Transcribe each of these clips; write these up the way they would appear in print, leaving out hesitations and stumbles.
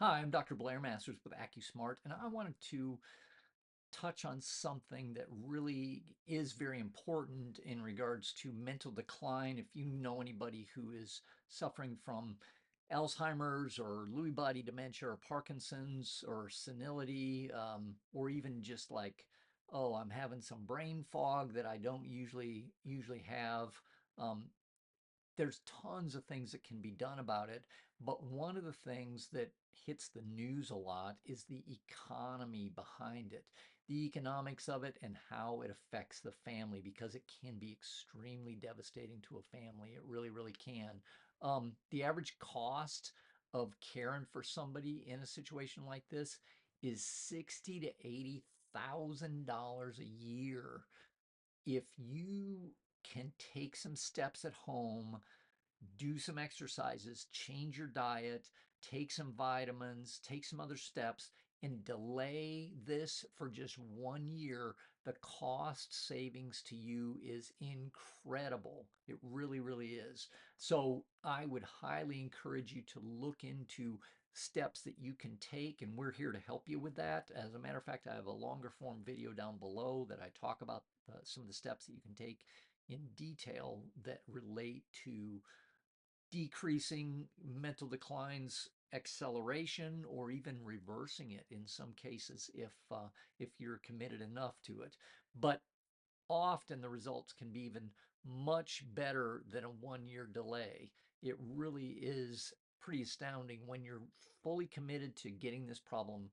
Hi, I'm Dr. Blair Masters with AccuSmart, and I wanted to touch on something that really is very important in regards to mental decline. If you know anybody who is suffering from Alzheimer's or Lewy body dementia or Parkinson's or senility, or even just like, oh, I'm having some brain fog that I don't usually have. Um, there's tons of things that can be done about it, but one of the things that hits the news a lot is the economy behind it, the economics of it, and how it affects the family because it can be extremely devastating to a family. It really, really can. The average cost of caring for somebody in a situation like this is 60 to $80,000 a year. If you can take some steps at home, do some exercises, change your diet, take some vitamins, take some other steps, and delay this for just 1 year, the cost savings to you is incredible. It really, really is. So I would highly encourage you to look into steps that you can take, and we're here to help you with that. As a matter of fact, I have a longer form video down below that I talk about some of the steps that you can take in detail that relate to decreasing mental decline's acceleration or even reversing it in some cases if you're committed enough to it. But often the results can be even much better than a 1 year delay. It really is pretty astounding when you're fully committed to getting this problem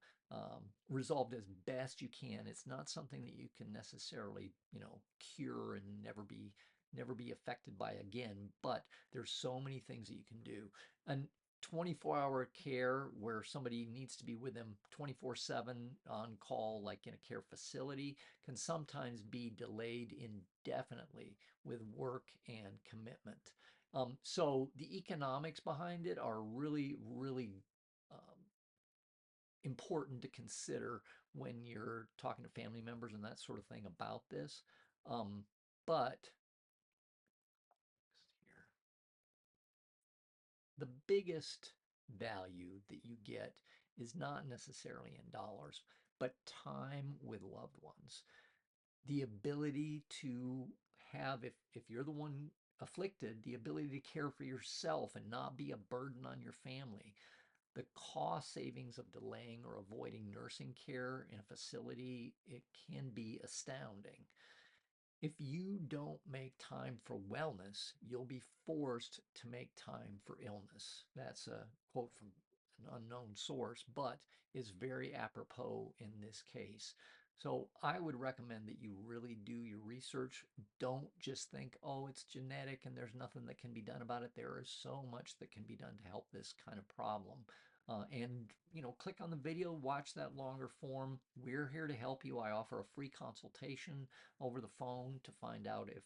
resolved as best you can. It's not something that you can necessarily, cure and never be affected by again, but there's so many things that you can do. And 24-hour care where somebody needs to be with them 24/7 on call, like in a care facility, can sometimes be delayed indefinitely with work and commitment. So the economics behind it are really, really um, important to consider when you're talking to family members and that sort of thing about this. But here, the biggest value that you get is not necessarily in dollars, but time with loved ones. The ability to have, if you're the one afflicted, the ability to care for yourself and not be a burden on your family. The cost savings of delaying or avoiding nursing care in a facility, it can be astounding. If you don't make time for wellness, you'll be forced to make time for illness. That's a quote from an unknown source, but is very apropos in this case. So I would recommend that you really do your research. Don't just think, oh, it's genetic and there's nothing that can be done about it. There is so much that can be done to help this kind of problem. And click on the video, watch that longer form. We're here to help you. I offer a free consultation over the phone to find out if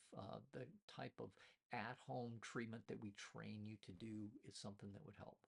the type of at-home treatment that we train you to do is something that would help.